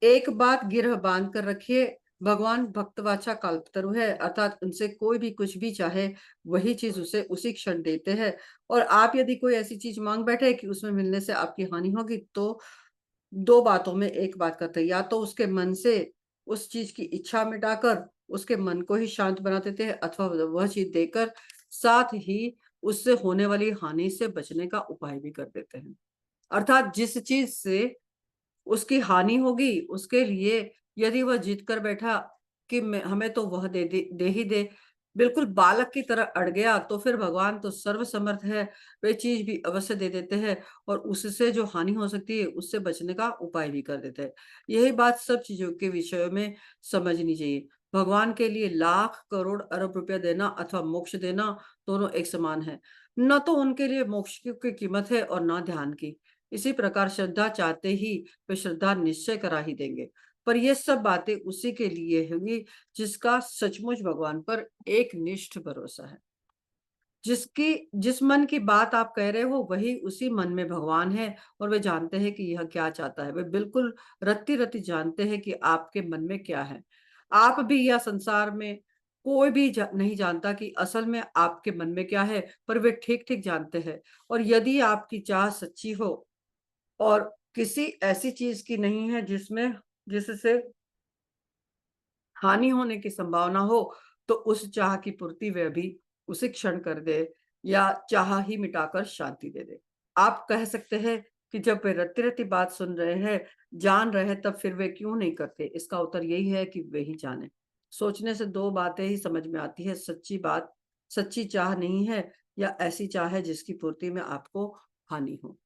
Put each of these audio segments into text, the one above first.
एक बात गिरह बांध कर रखिए, भगवान भक्तवाचा कल्पतरु है, अर्थात उनसे कोई भी कुछ भी चाहे, वही चीज़ उसे उसी क्षण देते हैं। और आप यदि कोई ऐसी चीज़ माँग बैठे कि उसमें मिलने से आपकी हानि होगी, तो 2 बातों में एक बात करते हैं, या तो उसके मन से उस चीज़ की इच्छा मिटाकर उसके मन को ही शांत बना देते हैं, अथवा वह चीज़ देकर साथ ही उससे होने वाली हानि से बचने का उपाय भी कर देते हैं। अर्थात जिस चीज़ से उसकी हानि होगी, उसके लिए यदि वह जिद कर बैठा कि मैं हमें तो वह दे ही दे, बिल्कुल बालक की तरह अड़ गया, तो फिर भगवान तो सर्वसमर्थ है, वे चीज़ भी अवश्य दे देते हैं और उससे जो हानि हो सकती है, उससे बचने का उपाय भी कर देते हैं। यही बात सब चीज़ों के विषय में समझनी चाहिए। भगवान के लिए लाख, करोड़, अरब रुपया देना अथवा मोक्ष देना, दोनों एक समान है। न तो उनके लिए मोक्ष की कीमत है और ना ध्यान की। इसी प्रकार श्रद्धा चाहते ही वे श्रद्धा निश्चय करा ही देंगे। पर ये सब बातें उसी के लिए होंगी जिसका सचमुच भगवान पर एक निष्ठ भरोसा है। जिसकी जिस मन की बात आप कह रहे हो वही उसी मन में भगवान है और वे जानते हैं कि यह क्या चाहता है। वे बिल्कुल रत्ती-रत्ती जानते हैं कि आपके मन में क्या है। आप भी या संसार में कोई भी नहीं जानता कि असल में आपके मन में क्या है, पर वे ठीक-ठीक जानते हैं। और यदि आपकी चाह सच्ची हो और किसी ऐसी चीज़ की नहीं है जिससे हानि होने की संभावना हो, तो उस चाह की पूर्ति वह भी उसी क्षण कर दे या चाह ही मिटाकर शांति दे दे। आप कह सकते हैं कि जब वे रत्ती-रत्ती बात सुन रहे हैं, जान रहे हैं, तब फिर वे क्यों नहीं करते? इसका उत्तर यही है कि वे ही जानें। सोचने से 2 बातें ही समझ में आती है, सच्ची चाह नहीं है या ऐसी चाह है जिसकी पूर्ति में आपको हानि हो।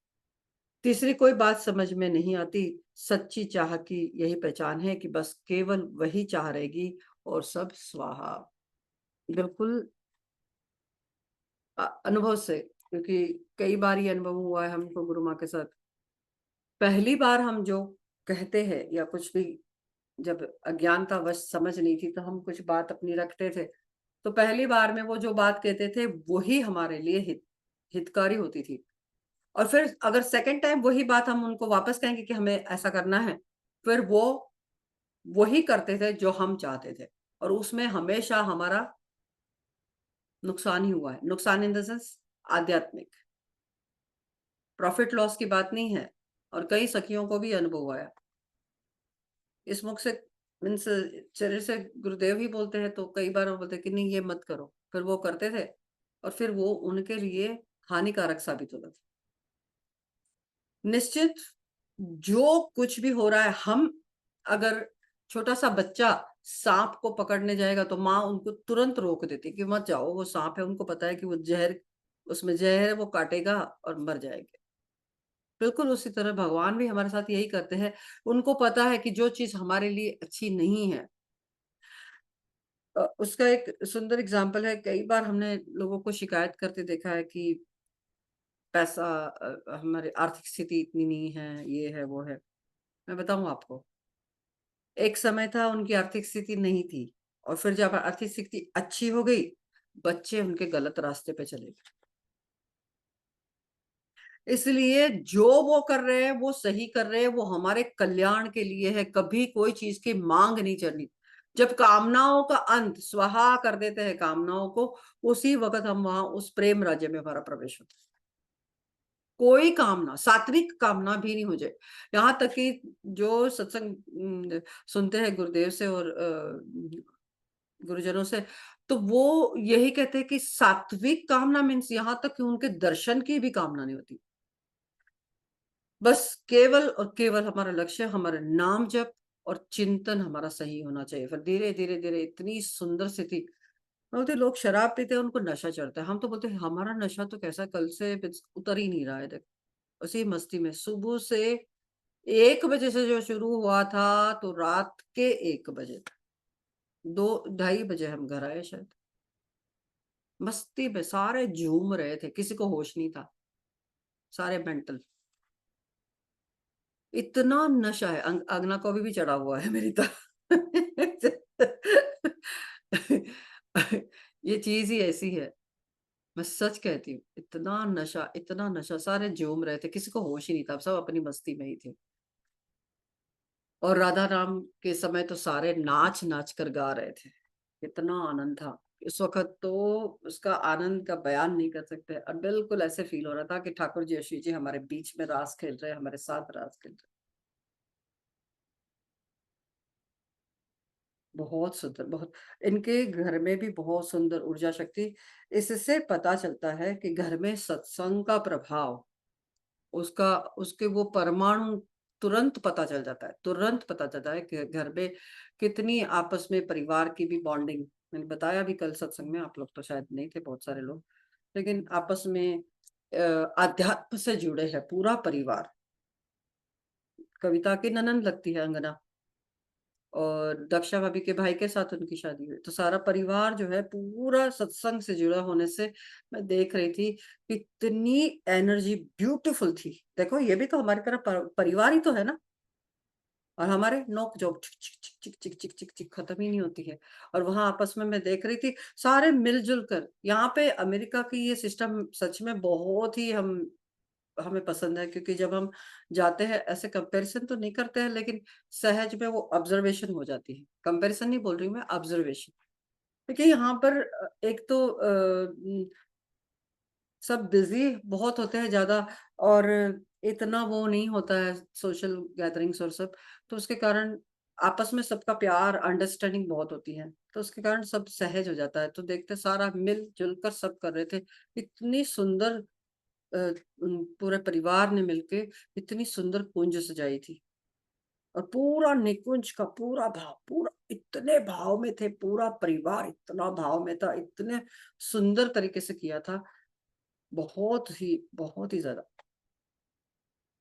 तीसरी कोई बात समझ में नहीं आती। सच्ची चाह की यही पहचान है कि बस केवल वही चाह रहेगी और सब स्वाहा। बिल्कुल अनुभव से, क्योंकि कई बार ये अनुभव हुआ है हमको गुरु माँ के साथ। पहली बार हम जो कहते हैं या कुछ भी जब अज्ञानतावश समझ नहीं थी तो हम कुछ बात अपनी रखते थे। तो पहली बार में वो जो बात कहते थे वही हमारे लिए हितकारी होती थी। और फिर अगर सेकंड टाइम वही बात हम उनको वापस कहेंगे कि हमें ऐसा करना है, फिर वो वही करते थे जो हम चाहते थे और उसमें हमेशा हमारा नुकसान ही हुआ है। नुकसान इन द सेंस आध्यात्मिक, प्रॉफिट लॉस की बात नहीं है और कई सखियों को भी अनुभव हुआ है। इस मुख से मीन्स शरीर से गुरुदेव ही बोलते हैं तो कई बार वो बोलते हैं कि नहीं ये मत करो। फिर वो करते थे और फिर वो उनके लिए हानिकारक साबित होता था। निश्चित जो कुछ भी हो रहा है हम अगर छोटा-सा बच्चा साँप को पकड़ने जाएगा तो माँ उनको तुरंत रोक देती है कि मत जाओ वो साँप है, उनको पता है कि वो उसमें ज़हर है वो काटेगा और मर जाएँगे। बिल्कुल उसी तरह भगवान भी हमारे साथ यही करते हैं। उनको पता है कि जो चीज़ हमारे लिए अच्छी नहीं है उसका एक सुंदर एग्ज़ाम्पल है, कई बार हमने लोगों को शिकायत करते देखा है कि पैसा हमारी आर्थिक स्थिति इतनी नहीं है, ये है, वो है। मैं बताऊँ आपको, एक समय था उनकी आर्थिक स्थिति नहीं थी और फिर जब आर्थिक स्थिति अच्छी हो गई, बच्चे उनके गलत रास्ते पे चले गए। इसलिए जो वो कर रहे हैं, वो सही कर रहे हैं, वो हमारे कल्याण के लिए है, कभी कोई चीज़ की माँग नहीं करनी। जब कामनाओं का अंत स्वाहा कर देते हैं कामनाओं को, उसी वक़्त हम वहाँ उस प्रेम राज्य में हमारा प्रवेश होता है। कोई कामना, सात्विक कामना भी नहीं हो जाए। यहाँ तक कि जो सत्संग सुनते हैं गुरुदेव से और गुरुजनों से, तो वो यही कहते हैं कि सात्विक कामना मीन्स यहाँ तक कि उनके दर्शन की भी कामना नहीं होती। बस केवल और केवल हमारा लक्ष्य हमारा नाम जप और चिंतन हमारा सही होना चाहिए। फिर धीरे, धीरे, धीरे इतनी सुंदर स्थिति बोलते लोग शराब पीते हैं उनको नशा चढ़ता है। हम तो बोलते हैं हमारा नशा तो कैसा कल से उतर ही नहीं रहा है देख। उसी मस्ती में सुबह से 1 बजे से जो शुरू हुआ था तो रात के 1 बजे तक। 2 ढाई बजे हम घर आए शायद। मस्ती में सारे झूम रहे थे, किसी को होश नहीं था, सारे मेंटल। इतना नशा है अगना को अभी भी चढ़ा हुआ है मेरी तरह। ये चीज़ ही ऐसी है, मैं सच कहती हूँ, इतना नशा सारे झूम रहे थे, किसी को होश ही नहीं था, सब अपनी मस्ती में ही थे। और राधा नाम के समय तो सारे नाच-नाच कर गा रहे थे। इतना आनंद था। उस वक़्त तो उसका आनंद का बयान नहीं कर सकते और बिल्कुल ऐसे फ़ील हो रहा था कि ठाकुर जी, यशवी जी हमारे बीच में रास खेल रहे हैं, हमारे साथ रास खेल रहे हैं। बहुत सुंदर, बहुत इनके घर में भी बहुत सुंदर ऊर्जा शक्ति। इससे पता चलता है कि घर में सत्संग का प्रभाव, उसका उसके वो परमाणु तुरंत पता चल जाता है, तुरंत पता चलता है कि घर में कितनी आपस में परिवार की भी बॉन्डिंग। मैंने बताया भी कल सत्संग में, आप लोग तो शायद नहीं थे, बहुत सारे लोग, लेकिन आपस में अध्यात्म से जुड़े हैं पूरा परिवार। कविता की ननंद लगती है अंगना, और दक्षा भाभी के भाई के साथ उनकी शादी हुई। तो सारा परिवार जो है पूरा सत्संग से जुड़ा होने से मैं देख रही थी, कितनी एनर्जी ब्यूटीफुल थी। देखो ये भी तो हमारी तरह परिवार ही तो है ना। और हमारे नोक-झोंक चिक, चिक, चिक, चिक, चिक, चिक, चिक, चिक खत्म ही नहीं होती है। और वहाँ आपस में मैं देख रही थी सारे मिल-जुल कर। यहाँ पे अमेरिका की ये सिस्टम सच में बहुत ही हमें पसंद है, क्योंकि जब हम जाते हैं ऐसे कंपैरिज़न तो नहीं करते हैं, लेकिन सहज में वो ऑब्ज़र्वेशन हो जाती है। कंपैरिज़न नहीं बोल रही हूँ मैं, ऑब्ज़र्वेशन। देखिए यहाँ पर एक तो सब बिज़ी बहुत होते हैं ज़्यादा, और इतना वो नहीं होता है सोशल गैदरिंग्स और सब, तो उसके कारण आपस में सबका प्यार, अंडरस्टैंडिंग बहुत होती है, तो उसके कारण सब सहज हो जाता है। तो देखते सारा मिल-जुल कर सब कर रहे थे। इतनी सुंदर पूरे परिवार ने मिलके इतनी सुंदर कुंज सजाई थी, और पूरा निकुंज का पूरा भाव, पूरा इतने भाव में थे, पूरा परिवार इतना भाव में था, इतने सुंदर तरीके से किया था, बहुत ही ज़्यादा।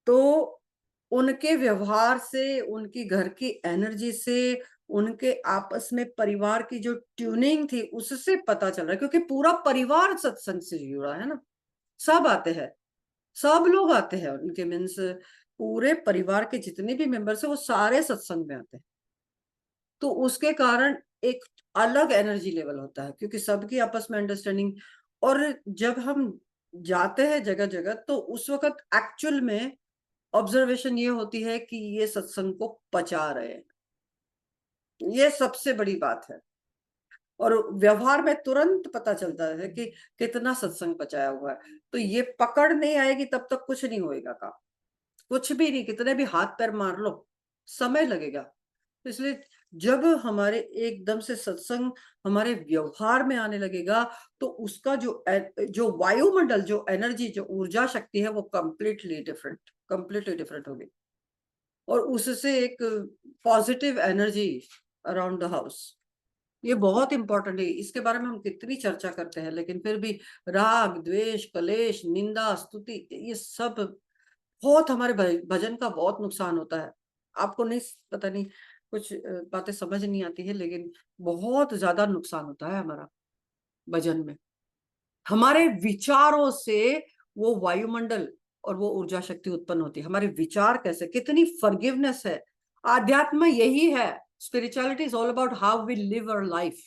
तो उनके व्यवहार से, उनकी घर की एनर्जी से, उनके आपस में परिवार की जो ट्यूनिंग थी, उससे पता चल रहा है, क्योंकि पूरा परिवार सत्संग से जुड़ा है ना, सब आते हैं। सब लोग आते हैं उनके, मीन्स पूरे परिवार के जितने भी मेंबर्स हैं वो सारे सत्संग में आते हैं। तो उसके कारण एक अलग एनर्जी लेवल होता है, क्योंकि सबकी आपस में अंडरस्टैंडिंग। और जब हम जाते हैं जगह-जगह तो उस वक़्त एक्चुअल में ऑब्जर्वेशन ये होती है कि ये सत्संग को पचा रहे हैं। ये सबसे बड़ी बात है। और व्यवहार में तुरंत पता चलता है कि कितना सत्संग पचाया हुआ है। तो ये पकड़ नहीं आएगी तब तक कुछ नहीं होएगा काम। कुछ भी नहीं, कितने भी हाथ-पैर मार लो, समय लगेगा। इसलिए जब हमारे एकदम से सत्संग हमारे व्यवहार में आने लगेगा, तो उसका जो वायुमंडल, जो एनर्जी, जो ऊर्जा शक्ति है, वो कंप्लीटली डिफरेंट होगी। और उससे एक positive energy around the house. ये बहुत इम्पोर्टेंट है। इसके बारे में हम कितनी चर्चा करते हैं, लेकिन फिर भी राग, द्वेष, कलेश, निंदा, स्तुति, ये सब बहुत हमारे भजन का बहुत नुकसान होता है। आपको नहीं, पता नहीं, कुछ बातें समझ नहीं आती है, लेकिन बहुत ज़्यादा नुकसान होता है हमारा भजन में। हमारे विचारों से वो वायुमंडल और वो ऊर्जा शक्ति उत्पन्न होती है। हमारे विचार कैसे, कितनी फॉरगिवनेस है। अध्यात्म यही है। Spirituality is all about how we live our life.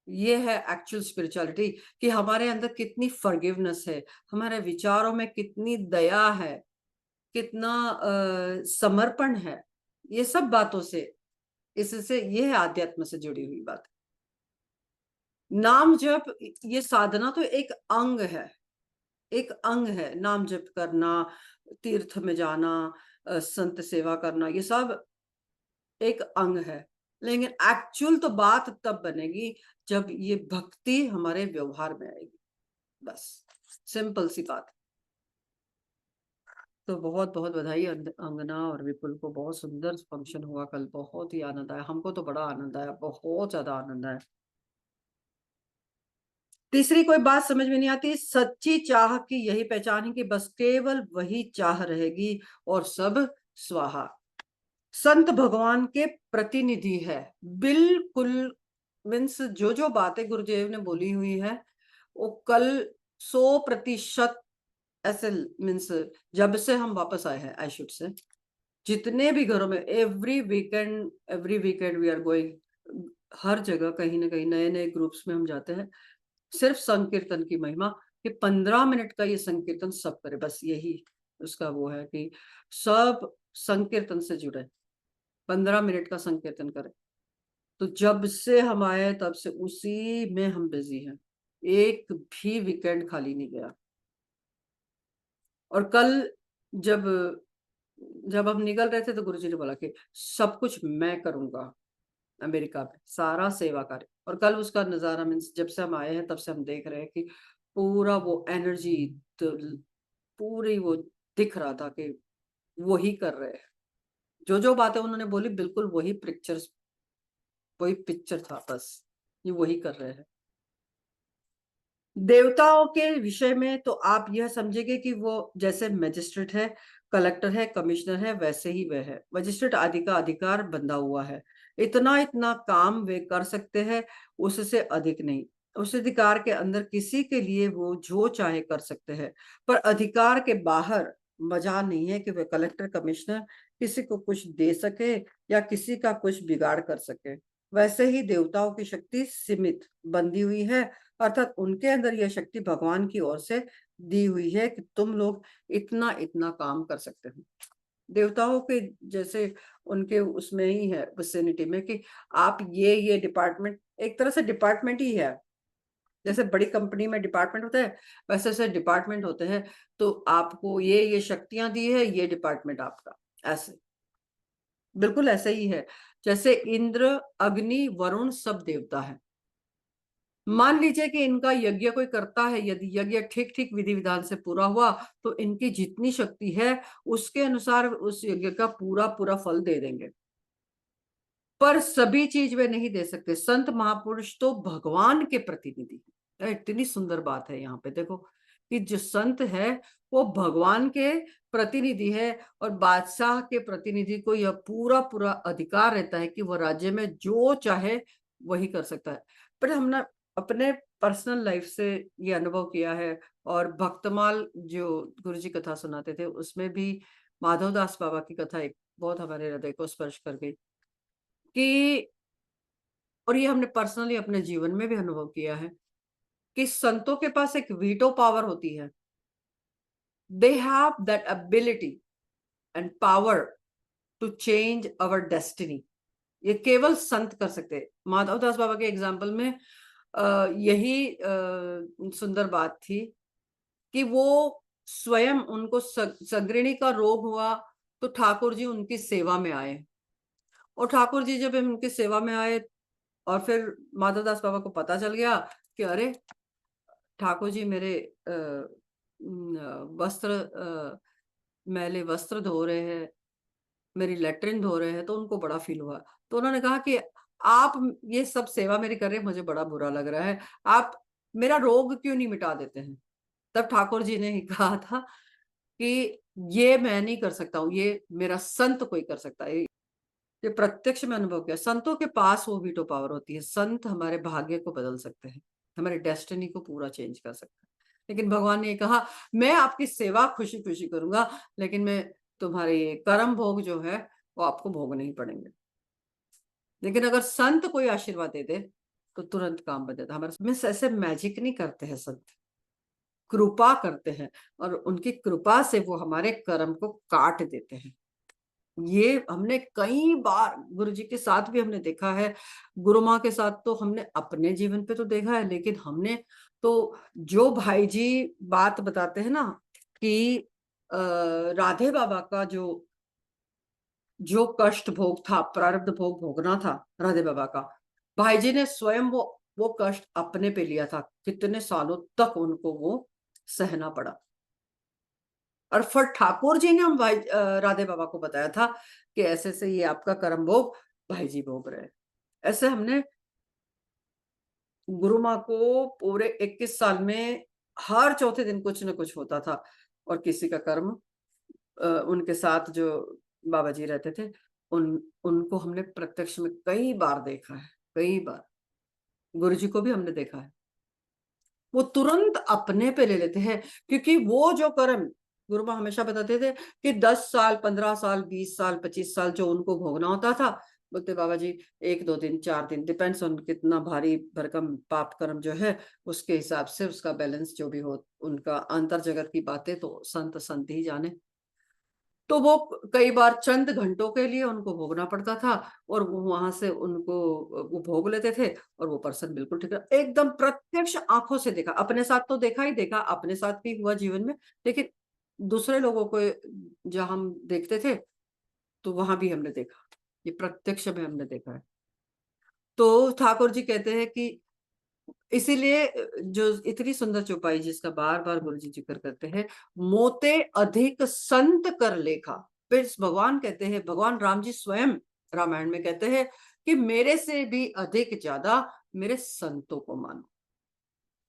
ये है एक्चुअल स्पिरिचुअलिटी, कि हमारे अंदर कितनी फॉरगिवनेस है, हमारे विचारों में कितनी दया है, कितना समर्पण है। ये सब बातों से, इससे ये है आध्यात्म से जुड़ी हुई बात। नाम जप, ये साधना तो एक अंग है, एक अंग है। नाम जप करना, तीर्थ में जाना, संत सेवा करना, ये सब एक अंग है। लेकिन एक्चुअल तो बात तब बनेगी जब ये भक्ति हमारे व्यवहार में आएगी। बस, सिंपल सी बात। तो बहुत-बहुत बधाई अंगना और विपुल को, बहुत सुंदर फंक्शन हुआ कल, बहुत ही आनंद आया। हमको तो बड़ा आनंद आया, बहुत ज़्यादा आनंद आया। तीसरी कोई बात समझ में नहीं आती, सच्ची चाह की यही पहचान है कि बस केवल वही चाह रहेगी और सब स्वाहा। संत भगवान के प्रतिनिधि है। बिल्कुल, मीन्स जो-जो बातें गुरुदेव ने बोली हुई है, वो कल 100% ऐसे, मीन्स जब से हम वापस आए हैं, आई शुड से, जितने भी घरों में every weekend we are going, हर जगह कहीं न कहीं नए-नए ग्रुप्स में हम जाते हैं। सिर्फ संकीर्तन की महिमा, कि 15 मिनट का ये संकीर्तन सब करे, बस यही। उसका वो है कि सब संकीर्तन से जुड़े, 15 मिनट का संकीर्तन करें। तो जब से हम आए तब से उसी में हम बिज़ी हैं। एक भी वीकेंड खाली नहीं गया। और कल जब जब हम निकल रहे थे तो गुरुजी ने बोला कि सब कुछ मैं करूँगा अमेरिका में, सारा सेवा कार्य। और कल उसका नज़ारा मीन्स जब से हम आए हैं तब से हम देख रहे हैं कि पूरा वो एनर्जी, तो पूरी वो दिख रहा था कि वही कर रहे हैं। जो-जो बातें उन्होंने बोली बिल्कुल वही पिक्चर था बस, ये वही कर रहे हैं। देवताओं के विषय में तो आप यह समझेंगे कि वो जैसे मजिस्ट्रेट है, कलेक्टर है, कमिश्नर है, वैसे ही वह है। मजिस्ट्रेट आदि का अधिकार बंधा हुआ है। इतना-इतना काम वे कर सकते हैं, उससे अधिक नहीं। उस अधिकार के अंदर किसी के लिए वो जो चाहे कर सकते हैं, पर अधिकार के बाहर मजाल नहीं है कि वे कलेक्टर, कमिश्नर किसी को कुछ दे सके या किसी का कुछ बिगाड़ कर सके। वैसे ही देवताओं की शक्ति सीमित, बंधी हुई है, अर्थात उनके अंदर यह शक्ति भगवान की ओर से दी हुई है कि तुम लोग इतना-इतना काम कर सकते हो। देवताओं के जैसे उनके उसमें ही है विसिनिटी में कि आप ये डिपार्टमेंट, एक तरह से डिपार्टमेंट ही है। जैसे बड़ी कंपनी में डिपार्टमेंट होता है, वैसे-वैसे डिपार्टमेंट होते हैं, तो आपको ये शक्तियाँ दी है, ये डिपार्टमेंट आपका, ऐसे। बिल्कुल ऐसा ही है। जैसे इंद्र, अग्नि, वरुण सब देवता हैं। मान लीजिए कि इनका यज्ञ कोई करता है, यदि यज्ञ ठीक-ठीक विधि-विधान से पूरा हुआ, तो इनकी जितनी शक्ति है, उसके अनुसार उस यज्ञ का पूरा-पूरा फल दे देंगे। पर सभी चीज़ वे नहीं दे सकते। संत महापुरुष तो भगवान के प्रतिनिधि हैं। इतनी सुंदर बात है यहाँ पे देखो, कि जो संत है, वो भगवान के प्रतिनिधि है और बादशाह के प्रतिनिधि को यह पूरा-पूरा अधिकार रहता है कि वो राज्य में जो चाहे, वही कर सकता है। पर हमने अपने पर्सनल लाइफ से ये अनुभव किया है, और भक्तमाल जो गुरुजी कथा सुनाते थे, उसमें भी माधवदास बाबा की कथा एक बहुत हमारे हृदय को स्पर्श कर गई। कि और ये हमने पर्सनली अपने जीवन में भी अनुभव किया है कि संतों के पास एक वीटो पावर होती है। They have that ability and power to change our destiny. ये केवल संत कर सकते हैं। माधवदास बाबा के एग्जाम्पल में यही सुंदर बात थी कि वो स्वयं, उनको संगृणी का रोग हुआ, तो ठाकुर जी उनकी सेवा में आए, और ठाकुर जी जब उनकी सेवा में आए, और फिर माधवदास बाबा को पता चल गया कि अरे! ठाकुर जी मेरे वस्त्र, मैले वस्त्र धो रहे हैं, मेरी लैट्रिन धो रहे हैं, तो उनको बड़ा फ़ील हुआ। तो उन्होंने कहा कि आप ये सब सेवा मेरी कर रहे हैं, मुझे बड़ा बुरा लग रहा है। आप मेरा रोग क्यों नहीं मिटा देते हैं? तब ठाकुर जी ने ही कहा था कि ये मैं नहीं कर सकता हूँ, ये मेरा संत कोई कर सकता है। ये प्रत्यक्ष में अनुभव किया। संतों के पास वो वीटो पावर होती है। संत हमारे भाग्य को बदल सकते हैं, हमारे डेस्टिनी को पूरा चेंज कर सकते हैं। लेकिन भगवान ने ये कहा, मैं आपकी सेवा खुशी-खुशी करूँगा, लेकिन मैं तुम्हारे ये कर्म भोग जो है, वो आपको भोगने ही पड़ेंगे। लेकिन अगर संत कोई आशीर्वाद दे दे, तो तुरंत काम बन जाता है। हमारे में ऐसे मैजिक नहीं करते हैं संत, कृपा करते हैं, और उनकी कृपा से वो हमारे कर्म को काट देते हैं। ये हमने कई बार गुरुजी के साथ भी हमने देखा है, गुरु माँ के साथ तो हमने अपने जीवन पे तो देखा है, लेकिन हमने तो जो भाई जी बात बताते हैं ना कि राधे बाबा का जो जो कष्ट भोग था, प्रारब्ध भोग भोगना था राधे बाबा का, भाई जी ने स्वयं वो कष्ट अपने पे लिया था। कितने सालों तक उनको वो सहना पड़ा। और फिर ठाकुर जी ने हम राधे बाबा को बताया था कि ऐसे-ऐसे ये आपका कर्म भोग भाई जी भोग रहे हैं। ऐसे हमने गुरु माँ को पूरे 21 साल में हर चौथे दिन कुछ न कुछ होता था, और किसी का कर्म उनके साथ जो बाबा जी रहते थे, उनको हमने प्रत्यक्ष में कई बार देखा है, कई बार। गुरु जी को भी हमने देखा है। वो तुरंत अपने पे ले लेते हैं, क्योंकि वो जो कर्म गुरुमाँ हमेशा बताते थे कि 10 साल, 15 साल, 20 साल, 25 साल जो उनको भोगना होता था, बोलते बाबा जी 1-2 दिन, 4 दिन डिपेंड्स ऑन कितना भारी भरकम पाप कर्म जो है, उसके हिसाब से उसका बैलेंस जो भी हो, उनका अंतर जगत की बातें तो संत संत ही जाने। तो वो कई बार चंद घंटों के लिए उनको भोगना पड़ता था और वो वहाँ से उनको वो भोग लेते थे और वो पर्सन बिल्कुल ठीक है। एकदम प्रत्यक्ष आँखों से देखा, अपने साथ तो देखा ही देखा, अपने साथ भी हुआ जीवन में, लेकिन दूसरे लोगों को जहाँ हम देखते थे, तो वहाँ भी हमने देखा। ये प्रत्यक्ष में हमने देखा है। तो ठाकुर जी कहते हैं कि इसीलिए जो इतनी सुंदर चौपाई जिसका बार-बार गुरुजी ज़िक्र करते हैं, मोते अधिक संत कर लेखा। फिर भगवान कहते हैं, भगवान राम जी स्वयं रामायण में कहते हैं कि मेरे से भी अधिक ज़्यादा मेरे संतों को मानो।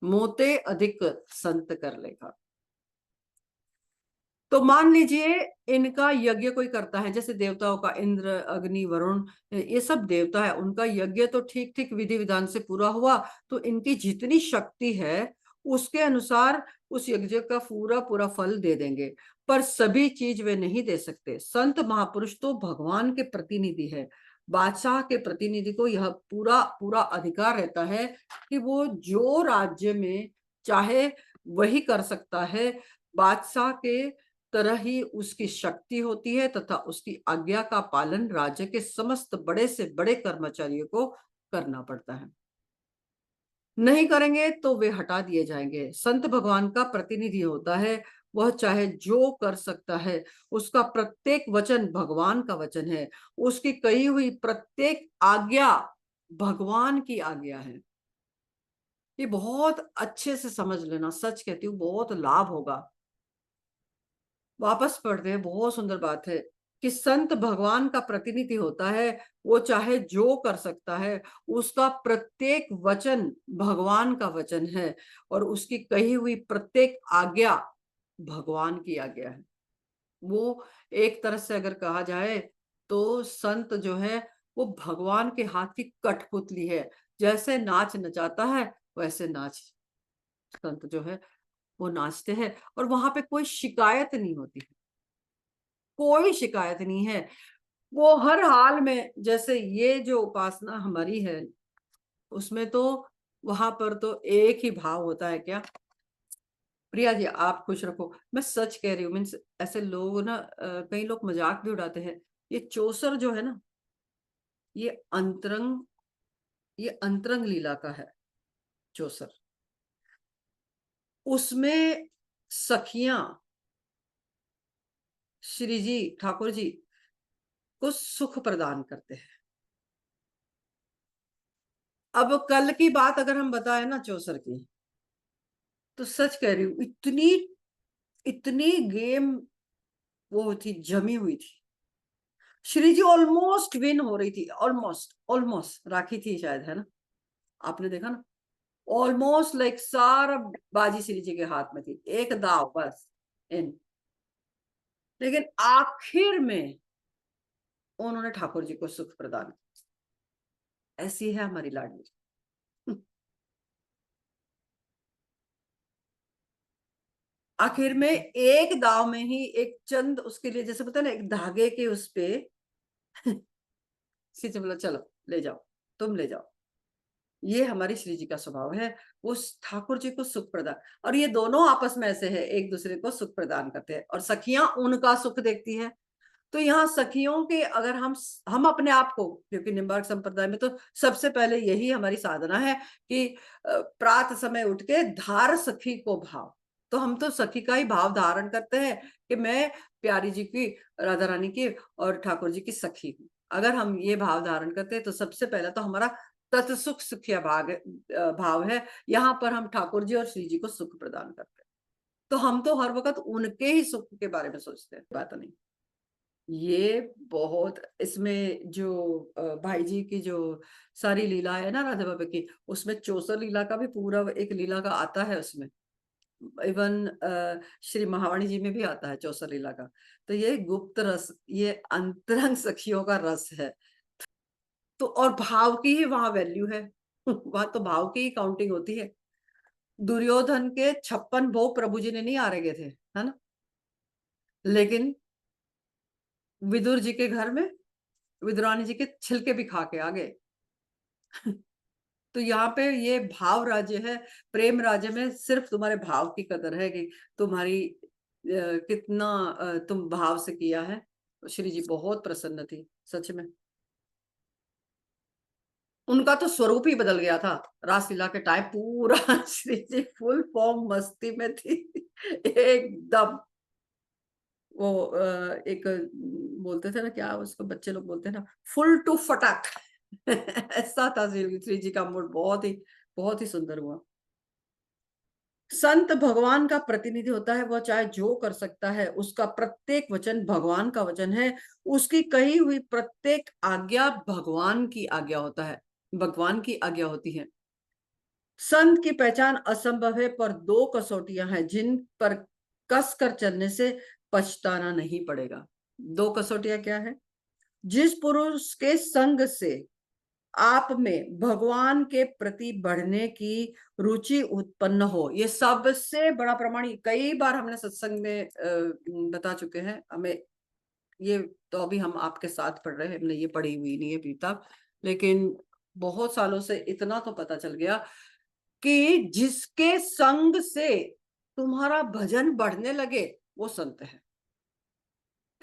मोते अधिक संत कर लेखा। तो मान लीजिए इनका यज्ञ कोई करता है, जैसे देवताओं का इंद्र, अग्नि, वरुण, ये सब देवता है, उनका यज्ञ तो ठीक-ठीक विधि-विधान से पूरा हुआ, तो इनकी जितनी शक्ति है, उसके अनुसार उस यज्ञ का पूरा-पूरा फल दे देंगे। पर सभी चीज़ वे नहीं दे सकते। संत महापुरुष तो भगवान के प्रतिनिधि है। बादशाह के प्रतिनिधि को यह पूरा-पूरा अधिकार रहता है कि वो जो राज्य में चाहे वही कर सकता है। बादशाह के तरह ही उसकी शक्ति होती है तथा उसकी आज्ञा का पालन राज्य के समस्त बड़े से बड़े कर्मचारियों को करना पड़ता है। नहीं करेंगे तो वे हटा दिए जाएँगे। संत भगवान का प्रतिनिधि होता है, वह चाहे जो कर सकता है, उसका प्रत्येक वचन भगवान का वचन है, उसकी कही हुई प्रत्येक आज्ञा भगवान की आज्ञा है। ये बहुत अच्छे से समझ लेना, सच कहती हूँ बहुत लाभ होगा। वापस पढ़ते हैं, बहुत सुंदर बात है कि संत भगवान का प्रतिनिधि होता है, वो चाहे जो कर सकता है, उसका प्रत्येक वचन भगवान का वचन है और उसकी कही हुई प्रत्येक आज्ञा भगवान की आज्ञा है। वो एक तरह से अगर कहा जाए तो संत जो है वो भगवान के हाथ की कठपुतली है। जैसे नाच नचाता है, वैसे नाच संत जो है वो नाचते हैं और वहाँ पे कोई शिकायत नहीं होती है। कोई शिकायत नहीं है। वो हर हाल में जैसे ये जो उपासना हमारी है, उसमें तो वहाँ पर तो एक ही भाव होता है क्या? प्रिया जी आप खुश रखो। मैं सच कह रही हूँ मीन्स ऐसे लोग ना कई लोग मज़ाक भी उड़ाते हैं। ये चौसर जो है ना, ये अंतरंग ये अंतरंग लीला का है चौसर। उसमें सखियाँ श्री जी, ठाकुर जी को सुख प्रदान करते हैं। अब कल की बात अगर हम बताएँ ना चौसर की, तो सच कह रही हूँ इतनी इतनी गेम वो थी जमी हुई थी। श्री जी ऑलमोस्ट विन हो रही थी, ऑलमोस्ट ऑलमोस्ट राखी थी शायद, है ना? आपने देखा ना? ऑलमोस्ट लाइक सारा बाजी श्री जी के हाथ में थी। एक दाव बस इन। लेकिन आखिर में उन्होंने ठाकुर जी को सुख प्रदान किया। ऐसी है हमारी लाडली। आखिर में एक दाव में ही एक चंद उसके लिए जैसे पता है ना एक धागे के उस पे श्री जी बोला चलो ले जाओ, तुम ले जाओ। ये हमारी श्री जी का स्वभाव है। वो ठाकुर जी को सुख प्रदान और ये दोनों आपस में ऐसे हैं, एक दूसरे को सुख प्रदान करते हैं और सखियां उनका सुख देखती हैं। तो यहाँ सखियों के अगर हम अपने आप को क्योंकि निम्बार्क संप्रदाय में तो सबसे पहले यही हमारी साधना है कि प्रातः समय उठ के धार सखी को भाव। तो हम तो सखी का ही भाव धारण करते हैं कि मैं प्यारी जी की, राधा रानी की और ठाकुर जी की सखी हूँ। अगर हम ये भाव धारण करते हैं तो सबसे पहले तो हमारा तत्सुख सुखिया भाव है। यहाँ पर हम ठाकुर जी और श्री जी को सुख प्रदान करते हैं। तो हम तो हर वक़्त उनके ही सुख के बारे में सोचते हैं, बात नहीं। ये बहुत इसमें जो भाई जी की जो सारी लीला है ना राधा बाबा की, उसमें चौसर लीला का भी पूरा एक लीला का आता है उसमें। इवन श्री महावाणी जी में भी आता है चौसर लीला का। तो ये गुप्त रस, ये अंतरंग सखियों का रस है। तो और भाव की ही वहाँ वैल्यू है। वहाँ तो भाव की ही काउंटिंग होती है। दुर्योधन के 56 भोग प्रभु जी ने नहीं आरेगे थे, है ना? लेकिन विदुर जी के घर में विद्रानी जी के छिलके भी खा के आ गए। तो यहाँ पे ये भाव राज्य है, प्रेम राज्य में सिर्फ तुम्हारे भाव की कदर है कि तुम्हारी कितना तुम भाव से किया है। श्री जी बहुत प्रसन्न थी, सच में। उनका तो स्वरूप ही बदल गया था, रासलीला के टाइम पूरा श्री जी फुल फॉर्म मस्ती में थी एकदम। वो एक बोलते थे ना, क्या उसको बच्चे लोग बोलते हैं ना, फुल टू फटाक ऐसा था श्री जी का मूड, बहुत ही सुंदर हुआ। संत भगवान का प्रतिनिधि होता है, वह चाहे जो कर सकता है, उसका प्रत्येक वचन भगवान का वचन है, उसकी कही हुई प्रत्येक आज्ञा भगवान की आज्ञा होता है, भगवान की आज्ञा होती है। संत की पहचान असंभव है, पर दो कसौटियां हैं जिन पर कस कर चलने से पछताना नहीं पड़ेगा। दो कसौटियां क्या है? जिस पुरुष के संग से आप में भगवान के प्रति बढ़ने की रुचि उत्पन्न हो, ये सबसे बड़ा प्रमाण कई बार हमने सत्संग में बता चुके हैं। हमें ये तो अभी हम आपके साथ पढ़ रहे हैं, हमने ये पढ़ी हुई नहीं है अभी तक, लेकिन बहुत सालों से इतना तो पता चल गया कि जिसके संग से तुम्हारा भजन बढ़ने लगे वो संत है।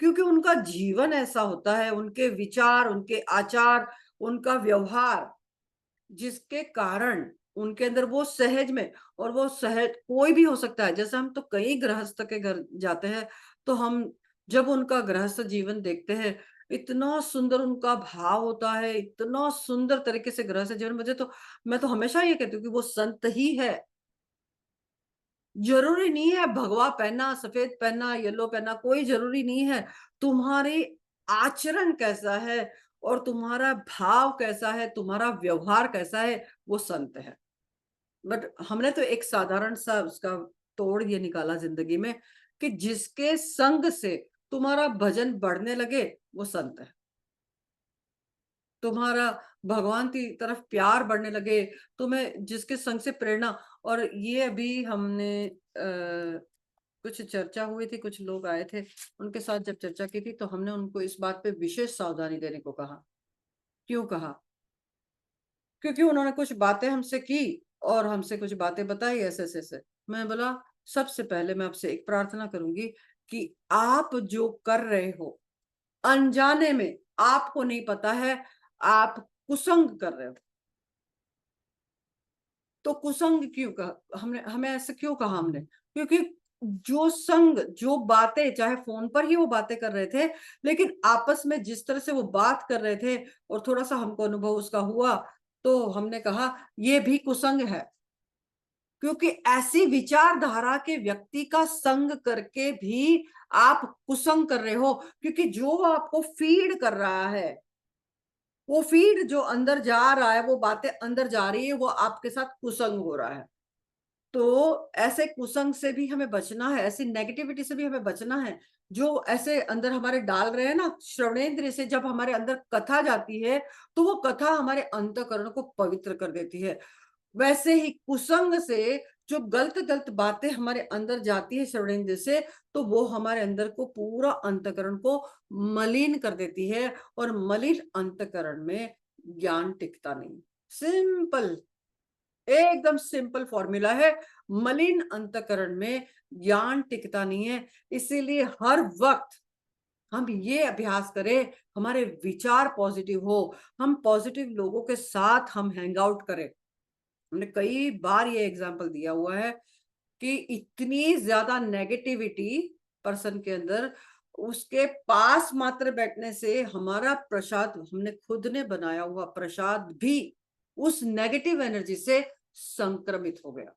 क्योंकि उनका जीवन ऐसा होता है, उनके विचार, उनके आचार, उनका व्यवहार, जिसके कारण उनके अंदर वो सहज में, और वो सहज कोई भी हो सकता है। जैसे हम तो कई गृहस्थ के घर जाते हैं, तो हम जब उनका गृहस्थ जीवन देखते हैं, इतना सुंदर उनका भाव होता है, इतना सुंदर तरीके से गृहस्थ जीवन, मैं तो हमेशा ये कहती हूँ कि वो संत ही है। जरूरी नहीं है भगवा पहनना, सफेद पहनना, येलो पहनना, कोई जरूरी नहीं है। तुम्हारी आचरण कैसा है और तुम्हारा भाव कैसा है, तुम्हारा व्यवहार कैसा है, वो संत है। बट हमने तो एक साधारण सा उसका तोड़ ये निकाला जिंदगी में कि जिसके संग से तुम्हारा भजन बढ़ने लगे वो संत है। तुम्हारा भगवान की तरफ प्यार बढ़ने लगे, तुम्हें जिसके संग से प्रेरणा। और ये अभी हमने कुछ चर्चा हुई थी, कुछ लोग आए थे, उनके साथ जब चर्चा की थी तो हमने उनको इस बात पे विशेष सावधानी देने को कहा। क्यों कहा? क्योंकि उन्होंने कुछ बातें हमसे की और हमसे कुछ बातें बताई ऐसे ऐसे। मैं बोला, सबसे पहले मैं आपसे एक प्रार्थना करूंगी कि आप जो कर रहे हो अनजाने में, आपको नहीं पता है, आप कुसंग कर रहे हो। तो कुसंग क्यों कहा हमने, हमें ऐसे क्यों कहा हमने? क्योंकि जो संग, जो बातें, चाहे फोन पर ही वो बातें कर रहे थे, लेकिन आपस में जिस तरह से वो बात कर रहे थे और थोड़ा सा हमको अनुभव उसका हुआ, तो हमने कहा ये भी कुसंग है। क्योंकि ऐसी विचारधारा के व्यक्ति का संग करके भी आप कुसंग कर रहे हो, क्योंकि जो आपको फीड कर रहा है, वो फीड जो अंदर जा रहा है, वो बातें अंदर जा रही है, वो आपके साथ कुसंग हो रहा है। तो ऐसे कुसंग से भी हमें बचना है, ऐसी नेगेटिविटी से भी हमें बचना है, जो ऐसे अंदर हमारे डाल रहे हैं ना। श्रवणेंद्रिय से जब हमारे अंदर कथा जाती है, तो वो कथा हमारे अंतःकरण को पवित्र कर देती है। वैसे ही कुसंग से जो गलत-गलत बातें हमारे अंदर जाती है श्रवणेंद्रिय से, तो वो हमारे अंदर को पूरा अंतःकरण को मलिन कर देती है, और मलिन अंतःकरण में ज्ञान टिकता नहीं। सिंपल, एकदम सिंपल फॉर्मूला है। मलिन अंतःकरण में ज्ञान टिकता नहीं है। इसीलिए हर वक्त हम ये अभ्यास करें, हमारे विचार पॉजिटिव हो, हम पॉजिटिव लोगों के साथ हम हैंग आउट करें। हमने कई बार ये एग्जाम्पल दिया हुआ है कि इतनी ज्यादा नेगेटिविटी पर्सन के अंदर, उसके पास मात्र बैठने से हमारा प्रसाद, हमने खुद ने बनाया हुआ प्रसाद भी उस नेगेटिव एनर्जी से संक्रमित हो गया।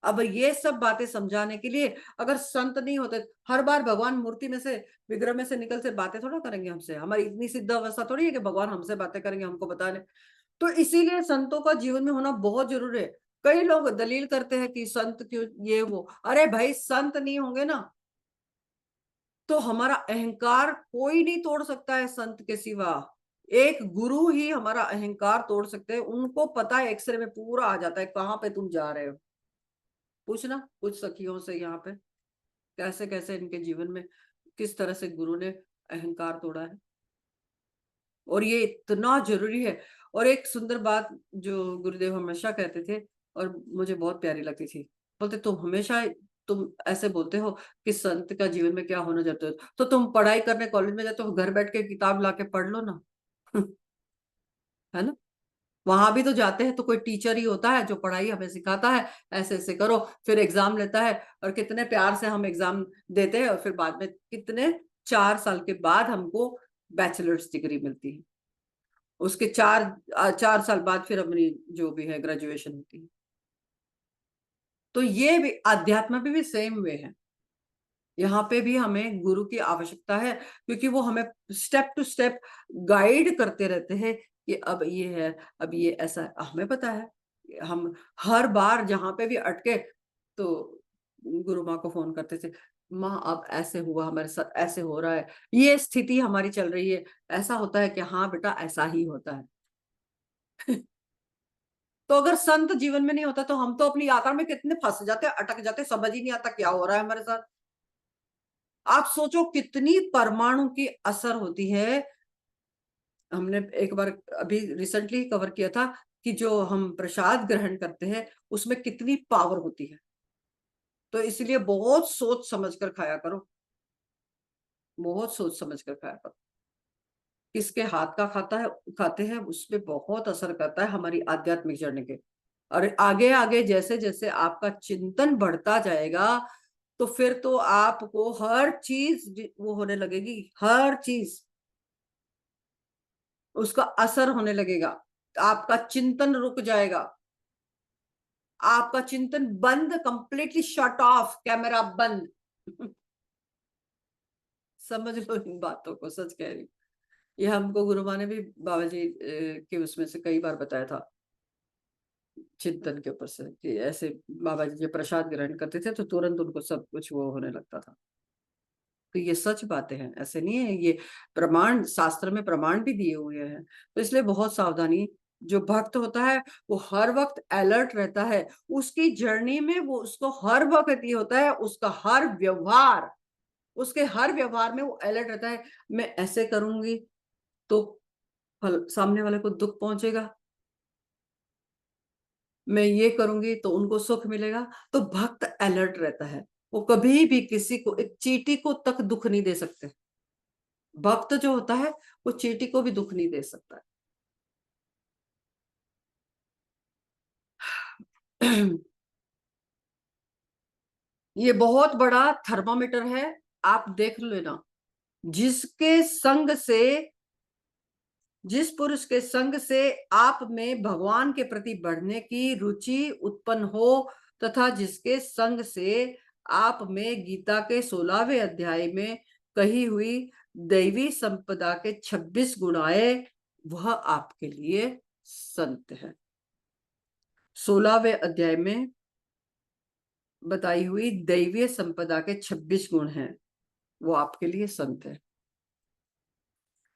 अब ये सब बातें समझाने के लिए अगर संत नहीं होते, हर बार भगवान मूर्ति में से, विग्रह में से निकल से बातें थोड़ा करेंगे हमसे। हमारी इतनी सिद्ध अवस्था थोड़ी है कि भगवान हमसे बातें करेंगे, हमको बता रहे। तो इसीलिए संतों का जीवन में होना बहुत जरूरी है। कई लोग दलील करते हैं कि संत क्यों ये वो, अरे भाई संत नहीं होंगे ना, तो हमारा अहंकार कोई नहीं तोड़ सकता है संत के सिवा। एक गुरु ही हमारा अहंकार तोड़ सकते हैं। उनको पता है, एक्सरे में पूरा आ जाता है कहाँ पे तुम जा रहे हो। पूछना कुछ सखियों से यहाँ पे, कैसे कैसे इनके जीवन में किस तरह से गुरु ने अहंकार तोड़ा है। और ये इतना ज़रूरी है। और एक सुंदर बात जो गुरुदेव हमेशा कहते थे और मुझे बहुत प्यारी लगती थी। बोलते तुम ऐसे बोलते हो कि संत का जीवन में क्या होना चाहते हो, तो तुम पढ़ाई करने कॉलेज में जाते हो, घर बैठ के किताब लाके पढ़ लो ना। है ना? वहाँ भी तो जाते हैं तो कोई टीचर ही होता है जो पढ़ाई हमें सिखाता है, ऐसे-ऐसे करो, फिर एग्ज़ाम लेता है और कितने प्यार से हम एग्ज़ाम देते हैं और फिर बाद में कितने 4 साल के बाद हमको बैचलर्स डिग्री मिलती है। उसके 4 साल बाद फिर अपनी जो भी है ग्रेजुएशन होती है। तो ये भी अध्यात्म में भी सेम वे है। यहाँ पे भी हमें गुरु की आवश्यकता है क्योंकि वो हमें स्टेप टू स्टेप गाइड करते रहते हैं कि अब ये है, अब ये ऐसा है। हमें पता है, हम हर बार जहाँ पे भी अटके तो गुरु माँ को फ़ोन करते थे, माँ अब ऐसे हुआ हमारे साथ, ऐसे हो रहा है, ये स्थिति हमारी चल रही है, ऐसा होता है कि हाँ बेटा ऐसा ही होता है। तो अगर संत जीवन में नहीं होता तो हम तो अपनी यात्रा में कितने फँस जाते, अटक जाते, समझ ही नहीं आता क्या हो रहा है हमारे साथ। आप सोचो कितनी परमाणु की असर होती है। हमने एक बार अभी रिसेंटली कवर किया था कि जो हम प्रसाद ग्रहण करते हैं, उसमें कितनी पावर होती है। तो इसलिए बहुत सोच समझ कर खाया करो, बहुत सोच समझ कर खाया करो। किसके हाथ का खाते हैं, उसपे बहुत असर करता है हमारी आध्यात्मिक जर्नी के। और आगे-आगे जैसे-जैसे आपका चिंतन बढ़ता जाएगा, तो फिर तो आपको हर चीज़ वो होने लगेगी, हर चीज़ उसका असर होने लगेगा। आपका चिंतन रुक जाएगा, आपका चिंतन बंद, कंप्लीटली शट ऑफ, कैमरा बंद। समझ लो इन बातों को, सच कह रही हूँ। ये हमको गुरु माँ ने भी बाबा जी के उसमें से कई बार बताया था, चिंतन के ऊपर से कि ऐसे बाबा जी जब प्रसाद ग्रहण करते थे, तो तुरंत उनको सब कुछ वो होने लगता था। तो ये सच बातें हैं, ऐसे नहीं है, ये प्रमाण शास्त्र में प्रमाण भी दिए हुए हैं। तो इसलिए बहुत सावधानी, जो भक्त होता है वो हर वक़्त अलर्ट रहता है। उसकी जर्नी में वो उसको हर वक़्त ये होता है, उसके हर व्यवहार में वो अलर्ट रहता है, मैं ऐसे करूँगी तो फल सामने वाले को दुःख पहुँचेगा, मैं ये करूँगी तो उनको सुख मिलेगा, तो भक्त अलर्ट रहता है। वो कभी भी किसी को एक चींटी को तक दुःख नहीं दे सकते। भक्त जो होता है, वो चींटी को भी दुःख नहीं दे सकता है। ये बहुत बड़ा थर्मामीटर है, आप देख लेना। जिसके संग से जिस पुरुष के संग से आप में भगवान के प्रति बढ़ने की रुचि उत्पन्न हो तथा जिसके संग से आप में गीता के 16वें अध्याय में कही हुई दैवी संपदा के 26 गुण आए, वह आपके लिए संत है। 16वें अध्याय में बताई हुई दैवीय संपदा के 26 गुण हैं, वो आपके लिए संत है।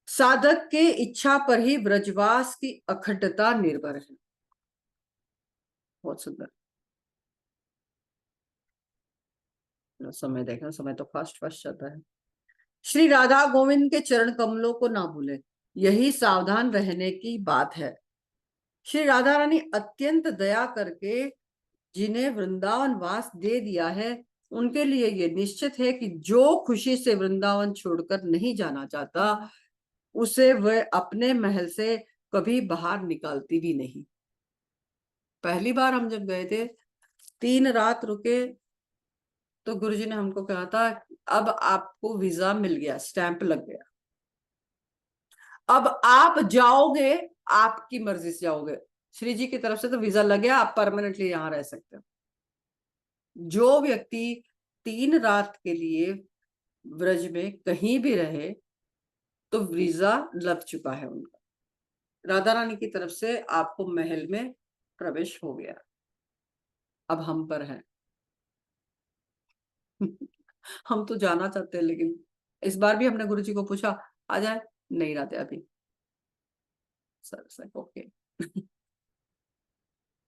साधक के इच्छा पर ही ब्रजवास की अखंडता निर्भर है। बहुत सुंदर। समय देखना, समय तो फास्ट फास्ट चलता है। श्री राधा गोविंद के चरण कमलों को ना भूले, यही सावधान रहने की बात है। श्री राधा रानी अत्यंत दया करके जिन्हें वृंदावन वास दे दिया है, उनके लिए ये निश्चित है कि जो खुशी से वृंदावन छोड़कर नहीं जाना चाहता, उसे वह अपने महल से कभी बाहर निकालती भी नहीं। पहली बार हम जब गए थे, 3 रात रुके, तो गुरुजी ने हमको कहा था, अब आपको वीज़ा मिल गया, स्टैंप लग गया। अब आप जाओगे, आपकी मर्ज़ी से जाओगे। श्री जी की तरफ से तो वीज़ा लग गया, आप परमानेंटली यहाँ रह सकते हो। जो व्यक्ति 3 रात के लिए ब्रज में कहीं भी रहे, तो वीज़ा लग चुका है उनका। राधा रानी की तरफ से आपको महल में प्रवेश हो गया। अब हम पर है। हम तो जाना चाहते हैं, लेकिन इस बार भी हमने गुरुजी को पूछा, आ जाए? नहीं राधे अभी। Sir okay.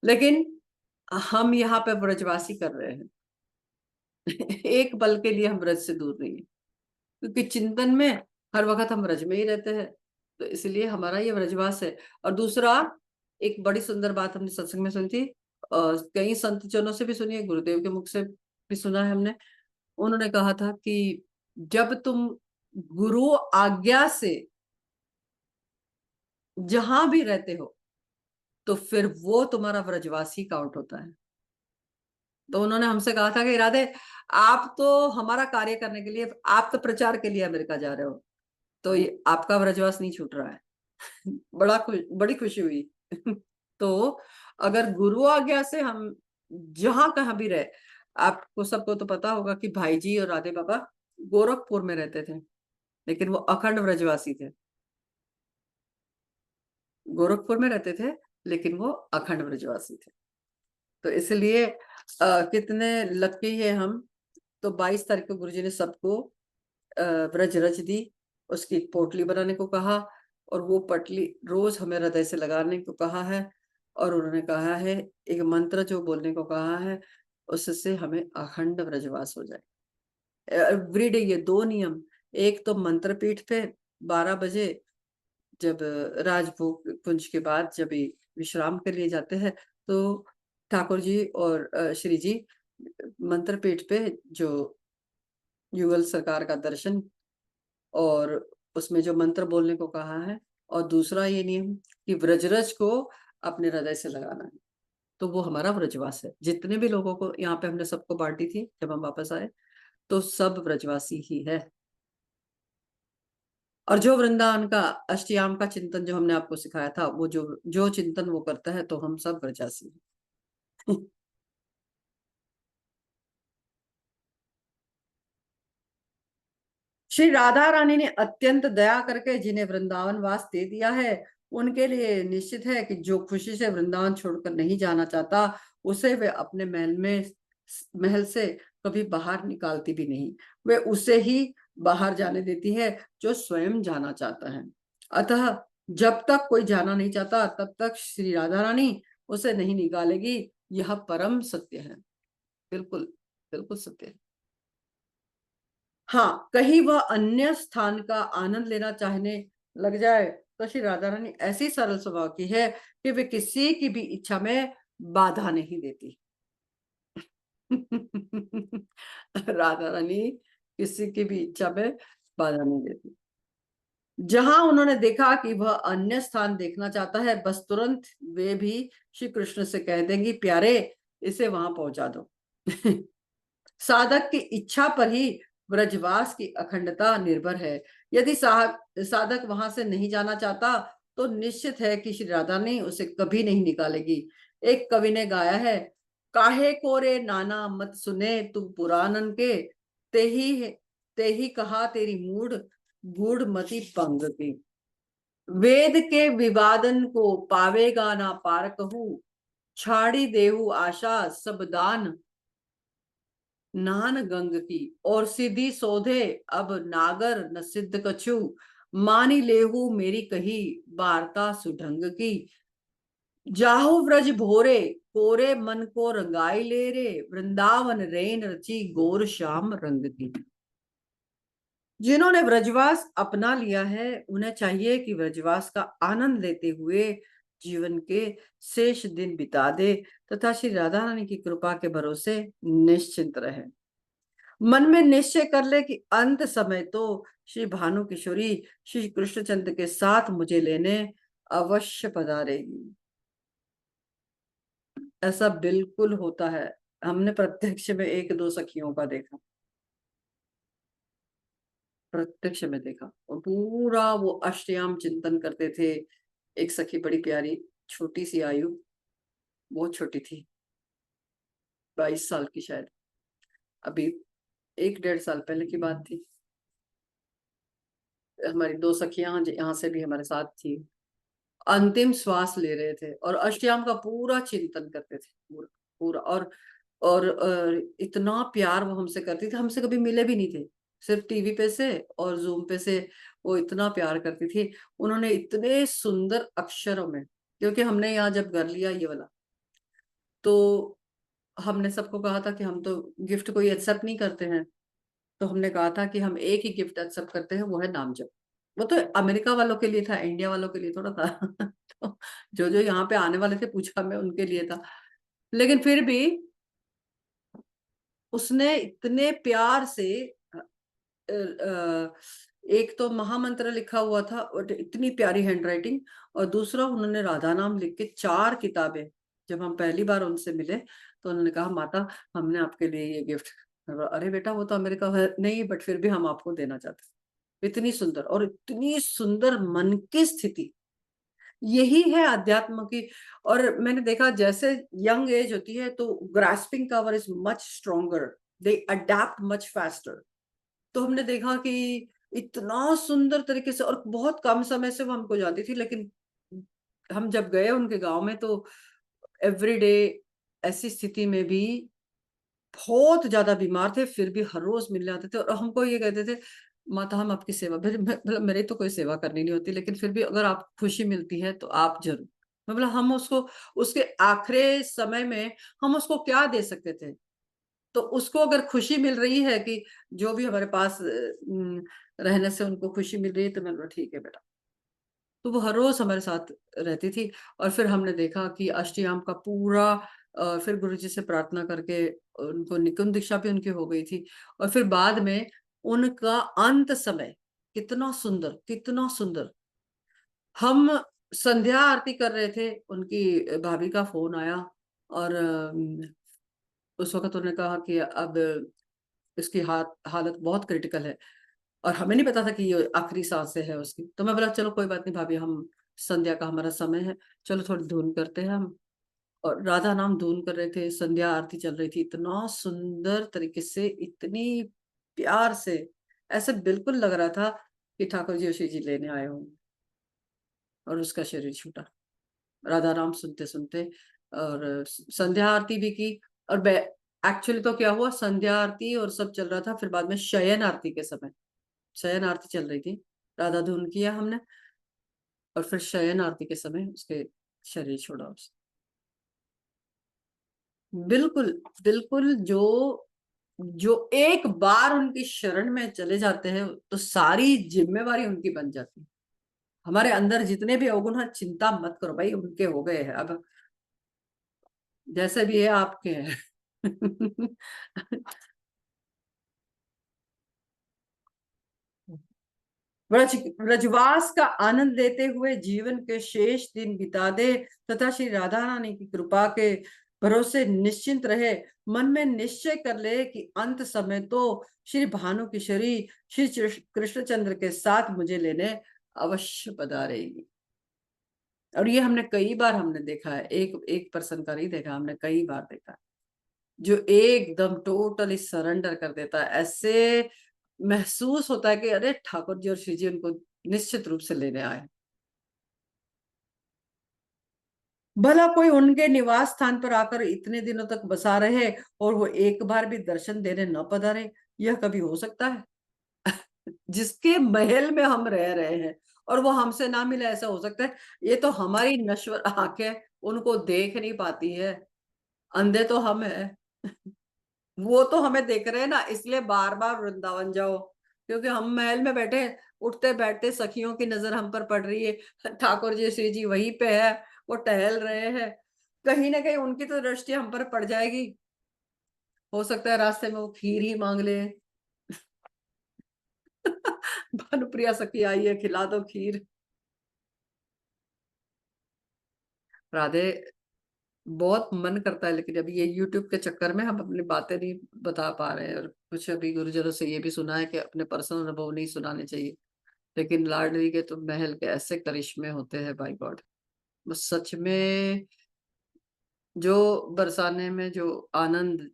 लेकिन हम यहाँ पे ब्रजवासी कर रहे हैं। एक पल के लिए हम ब्रज से दूर नहीं है, क्योंकि चिंतन में हर वक़्त हम ब्रज में ही रहते हैं। तो इसलिए हमारा ये व्रजवास है। और दूसरा, एक बड़ी सुंदर बात हमने सत्संग में सुनी थी, कई संत जनों से भी सुनी है, गुरुदेव के मुख से भी सुना है हमने। उन्होंने कहा था कि जब तुम गुरु आज्ञा से जहां भी रहते हो, तो फिर वो तुम्हारा व्रजवासी काउंट होता है। तो उन्होंने हमसे कहा था कि राधे, आप तो हमारा कार्य करने के लिए, आप तो प्रचार के लिए अमेरिका जा रहे हो, तो ये आपका व्रजवास नहीं छूट रहा है। बड़ी खुशी हुई। तो अगर गुरु आज्ञा से हम जहां कहीं भी रहे, आपको सबको तो पता होगा कि भाई जी और राधे बाबा गोरखपुर में रहते थे, लेकिन वो अखंड व्रजवासी थे। गोरखपुर में रहते थे, लेकिन वो अखंड ब्रजवासी थे। तो इसलिए कितने लकी है हम। तो 22 तारीख को गुरुजी ने सबको ब्रज रच दी, उसकी पोटली बनाने को कहा, और वो पटली रोज हमें हृदय से लगाने को कहा है। और उन्होंने कहा है एक मंत्र जो बोलने को कहा है, उससे हमें अखंड ब्रजवास हो जाए। एवरीडे ये 2 नियम, एक तो मंत्र पीठ पे 12 बजे, जब राजभोग कुंज के बाद जब ये विश्राम के लिए जाते हैं, तो ठाकुर जी और श्री जी मंत्र पीठ पे जो युगल सरकार का दर्शन, और उसमें जो मंत्र बोलने को कहा है, और दूसरा ये नियम कि व्रजरज को अपने हृदय से लगाना है। तो वो हमारा व्रजवास है। जितने भी लोगों को यहाँ पे हमने सबको बांटी थी जब हम वापस आए, तो सब व्रजवासी ही है। और जो वृंदावन का अष्टयाम का चिंतन जो हमने आपको सिखाया था, वो जो जो चिंतन वो करता है, तो हम सब व्रजवासी हैं। श्री राधा रानी ने अत्यंत दया करके जिन्हें वृंदावन वास दे दिया है, उनके लिए निश्चित है कि जो खुशी से वृंदावन छोड़कर नहीं जाना चाहता, उसे वे अपने महल से कभी बाहर निकालती भी नहीं। वे उसे ही बाहर जाने देती है जो स्वयं जाना चाहता है। अतः जब तक कोई जाना नहीं चाहता, तब तक श्री राधा रानी उसे नहीं निकालेगी। यह परम सत्य है। बिल्कुल, बिल्कुल सत्य है। हाँ, कहीं वह अन्य स्थान का आनंद लेना चाहने लग जाए, तो श्री राधा रानी ऐसी सरल स्वभाव की है कि वे किसी की भी इच्छा में बाधा नहीं देती। राधा रानी किसी की भी इच्छा में बाधा नहीं देती। जहां उन्होंने देखा कि वह अन्य स्थान देखना चाहता है, बस तुरंत वे भी श्री कृष्ण से कह देंगी, प्यारे इसे वहां पहुंचा दो। साधक की इच्छा पर ही ब्रजवास की अखंडता निर्भर है। यदि साधक वहां से नहीं जाना चाहता, तो निश्चित है कि श्री राधा ने उसे कभी नहीं निकालेगी। एक कवि ने गाया है, काहे को रे नाना मत सुने तू पुराणन के, ते ही कहा तेरी मूड गूढ़ मति पंग की। वेद के विवादन को पावेगा ना पार कहूँ, छाड़ी देहु आशा सब दान नान गंग की। और सिद्धि सोधे अब नागर न सिद्ध कछु, मानी लेहू मेरी कही वार्ता सुढंग की। जाहु व्रज भोरे कोरे मन को रंगाई ले रे, वृंदावन रेन रची गोर श्याम रंग की। जिन्होंने व्रजवास अपना लिया है, उन्हें चाहिए कि व्रजवास का आनंद लेते हुए जीवन के शेष दिन बिता दे, तथा श्री राधा रानी की कृपा के भरोसे निश्चिंत रहे। मन में निश्चय कर ले कि अंत समय तो श्री भानु किशोरी श्री कृष्णचंद्र के साथ मुझे लेने अवश्य पधारेगी। ऐसा बिल्कुल होता है। हमने प्रत्यक्ष में 1-2 सखियों का देखा, प्रत्यक्ष में देखा, और पूरा वो अष्टयाम चिंतन करते थे। एक सखी बड़ी प्यारी, छोटी सी आयु, बहुत छोटी थी, 22 साल की शायद, अभी 1-1.5 साल पहले की बात थी। हमारी 2 सखियां यहाँ से भी हमारे साथ थी, अंतिम श्वास ले रहे थे और अष्टयाम का पूरा चिंतन करते थे, पूरा पूरा। और इतना प्यार वो हमसे करती थी, हमसे कभी मिले भी नहीं थे, सिर्फ टीवी पे से और जूम पे से। वो इतना प्यार करती थी। उन्होंने इतने सुंदर अक्षरों में, क्योंकि हमने यहाँ जब घर लिया ये वाला, तो हमने सबको कहा था कि हम तो गिफ्ट कोई एक्सेप्ट नहीं करते हैं। तो हमने कहा था कि हम एक ही गिफ्ट एक्सेप्ट करते हैं, वो है नाम जप। वो तो अमेरिका वालों के लिए था, इंडिया वालों के लिए थोड़ा था। तो जो जो यहाँ पे आने वाले थे पूछा मैं उनके लिए था, लेकिन फिर भी उसने इतने प्यार से एक तो महामंत्र लिखा हुआ था और इतनी प्यारी हैंडराइटिंग, और दूसरा उन्होंने राधा नाम लिख के 4 किताबें। जब हम पहली बार उनसे मिले तो उन्होंने कहा माता हमने आपके लिए ये गिफ्ट, अरे बेटा वो तो अमेरिका है नहीं, बट फिर भी हम आपको देना चाहते हैं। इतनी सुंदर और इतनी सुंदर मन की स्थिति, यही है अध्यात्म की। और मैंने देखा जैसे यंग एज होती है तो grasping power is much stronger, they adapt much faster. तो हमने देखा कि इतना सुंदर तरीके से, और बहुत कम समय से वो हमको जानती थी, लेकिन हम जब गए उनके गांव में तो एवरीडे ऐसी स्थिति में भी बहुत ज्यादा बीमार थे, फिर भी हर रोज मिलने आते थे और हमको ये कहते थे माता हम आपकी सेवा, मतलब मेरी तो कोई सेवा करनी नहीं होती, लेकिन फिर भी अगर आपको खुशी मिलती है तो आप जरूर। मैं बोला हम उसको, उसके आखिरी समय में हम उसको क्या दे सकते थे, तो उसको अगर खुशी मिल रही है कि जो भी हमारे पास रहने से उनको खुशी मिल रही है, तो मैंने बोला ठीक है बेटा। तो वो हर रोज हमारे साथ रहती थी। और फिर हमने देखा कि अष्टयाम का पूरा फिर गुरुजी से प्रार्थना करके उनको निकुंज दीक्षा भी उनकी हो गई थी। और फिर बाद में उनका अंत समय कितना सुंदर, कितना सुंदर। हम संध्या आरती कर रहे थे, उनकी भाभी का फोन आया और उस वक्त उन्होंने कहा कि अब इसकी हालत बहुत क्रिटिकल है, और हमें नहीं पता था कि ये आखिरी सांसें है उसकी। तो मैं बोला चलो कोई बात नहीं भाभी, हम संध्या का हमारा समय है, चलो थोड़ी धून करते हैं हम। और राधा नाम धून कर रहे थे, संध्या आरती चल रही थी, इतना सुंदर तरीके से, इतनी प्यार से, ऐसे बिल्कुल लग रहा था कि ठाकुर जी उसी जी लेने आए होंगे। और उसका शरीर छूटा राधा नाम सुनते सुनते। और संध्या आरती भी की। और एक्चुअली तो क्या हुआ, संध्या आरती और सब चल रहा था, फिर बाद में शयन आरती के समय, शयन आरती चल रही थी, राधा धुन किया हमने, और फिर शयन आरती के समय उसके शरीर छोड़ा उसने। बिल्कुल, बिल्कुल। जो जो एक बार उनकी शरण में चले जाते हैं तो सारी जिम्मेवारी उनकी बन जाती है। हमारे अंदर जितने भी अवगुण हैं, चिंता मत करो भाई, उनके हो गए हैं अब, जैसे भी है आपके हैं। ब्रजवास का आनंद लेते हुए जीवन के शेष दिन बिता दे, तथा श्री राधा रानी की कृपा के भरोसे निश्चिंत रहे। मन में निश्चय कर ले कि अंत समय तो श्री भानु किशोरी श्री कृष्णचंद्र के साथ मुझे लेने अवश्य पधारेगी। और ये हमने कई बार हमने देखा है, एक एक पर्सन का नहीं देखा, हमने कई बार देखा है, जो एकदम टोटली सरेंडर कर देता है। ऐसे महसूस होता है कि अरे ठाकुर जी और श्री जी उनको निश्चित रूप से लेने आए। भला कोई उनके निवास स्थान पर आकर इतने दिनों तक बसा रहे और वो एक बार भी दर्शन देने न पधारे, यह कभी हो सकता है? जिसके महल में हम रह रहे हैं और वो हमसे ना मिले, ऐसा हो सकता है? ये तो हमारी नश्वर आंखें उनको देख नहीं पाती है, अंधे तो हम है। वो तो हमें देख रहे हैं ना, इसलिए बार बार वृंदावन जाओ, क्योंकि हम महल में बैठे, उठते बैठते सखियों की नजर हम पर पड़ रही है, ठाकुर जी श्री जी वहीं पे है, वो टहल रहे हैं, कहीं ना कहीं उनकी तो दृष्टि हम पर पड़ जाएगी। हो सकता है रास्ते में वो खीर ही मांग ले। भानुप्रिया सखी आई है, खिला दो खीर। राधे, बहुत मन करता है, लेकिन अभी ये यूट्यूब के चक्कर में हम अपनी बातें नहीं बता पा रहे हैं, और कुछ अभी गुरुजनों से ये भी सुना है कि अपने पर्सनल अनुभव नहीं सुनाने चाहिए। लेकिन लाडली के तो महल के ऐसे करिश्मे होते हैं, बाय गॉड, बस सच में, जो बरसाने में जो आनंद,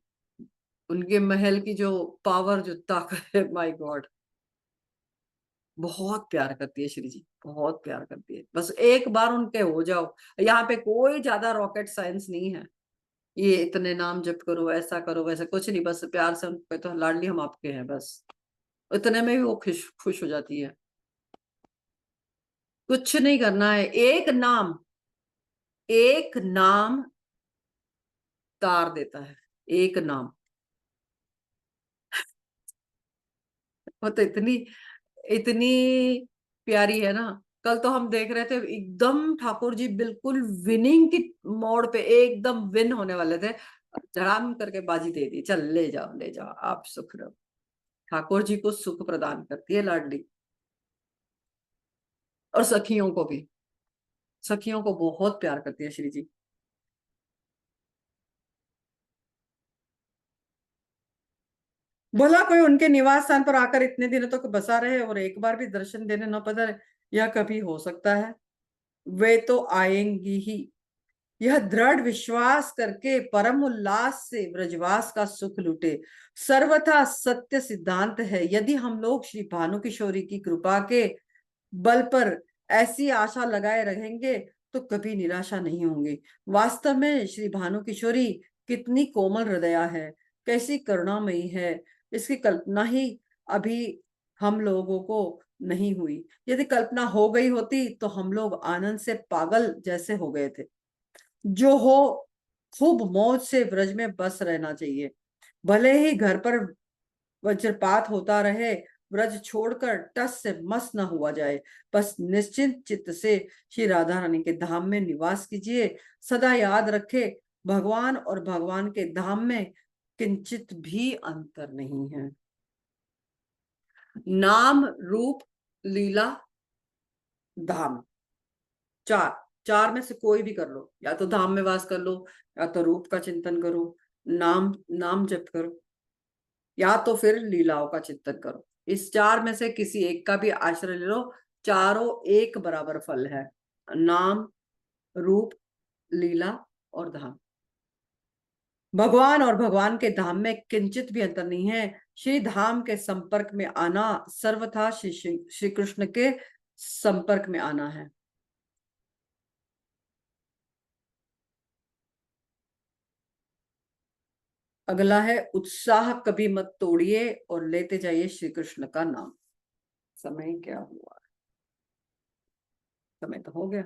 उनके महल की जो पावर, जो ताकत है, माय गॉड, बहुत प्यार करती है श्री जी, बहुत प्यार करती है। बस एक बार उनके हो जाओ, यहाँ पे कोई ज्यादा रॉकेट साइंस नहीं है, ये इतने नाम जप करो, ऐसा करो, वैसा कुछ नहीं, बस प्यार से उनको तो लाडली हम आपके हैं, बस इतने में भी वो खुश खुश हो जाती है। कुछ नहीं करना है, एक नाम तार देता है, एक नाम। वो तो इतनी इतनी प्यारी है ना। कल तो हम देख रहे थे एकदम ठाकुर जी बिल्कुल विनिंग की मोड़ पे एकदम विन होने वाले थे, धड़ाम करके बाजी दे दी, चल ले जाओ आप सुख रहो। ठाकुर जी को सुख प्रदान करती है लाडली, और सखियों को भी, सखियों को बहुत प्यार करती है श्री जी। भला कोई उनके निवास स्थान पर आकर इतने दिनों तक बसा रहे और एक बार भी दर्शन देने न पधारे, यह कभी हो सकता है? वे तो आएंगी ही, यह दृढ़ विश्वास करके परम उल्लास से ब्रजवास का सुख लूटे। सर्वथा सत्य सिद्धांत है, यदि हम लोग श्री भानु किशोरी की कृपा के बल पर ऐसी आशा लगाए रहेंगे तो कभी निराशा नहीं होंगी। वास्तव में श्री भानु किशोरी कितनी कोमल हृदया है, कैसी करुणामयी है, इसकी कल्पना ही अभी हम लोगों को नहीं हुई। यदि कल्पना हो गई होती तो हम लोग आनंद से पागल जैसे हो गए थे। जो हो, खूब मौज से ब्रज में बस रहना चाहिए, भले ही घर पर वज्रपात होता रहे, ब्रज छोड़कर टस से मस न हुआ जाए। बस निश्चिंत चित्त से श्री राधा रानी के धाम में निवास कीजिए। सदा याद रखे, भगवान और भगवान के धाम में किंचित भी अंतर नहीं है। नाम, रूप, लीला, धाम, चार, चार में से कोई भी कर लो, या तो धाम में वास कर लो, या तो रूप का चिंतन करो, नाम नाम जप करो, या तो फिर लीलाओं का चिंतन करो। इस चार में से किसी एक का भी आश्रय ले लो, चारों एक बराबर फल है। नाम, रूप, लीला और धाम, भगवान और भगवान के धाम में किंचित भी अंतर नहीं है। श्री धाम के संपर्क में आना सर्वथा श्री कृष्ण के संपर्क में आना है। अगला है, उत्साह कभी मत तोड़िए और लेते जाइए श्री कृष्ण का नाम। समय क्या हुआ? समय तो हो गया।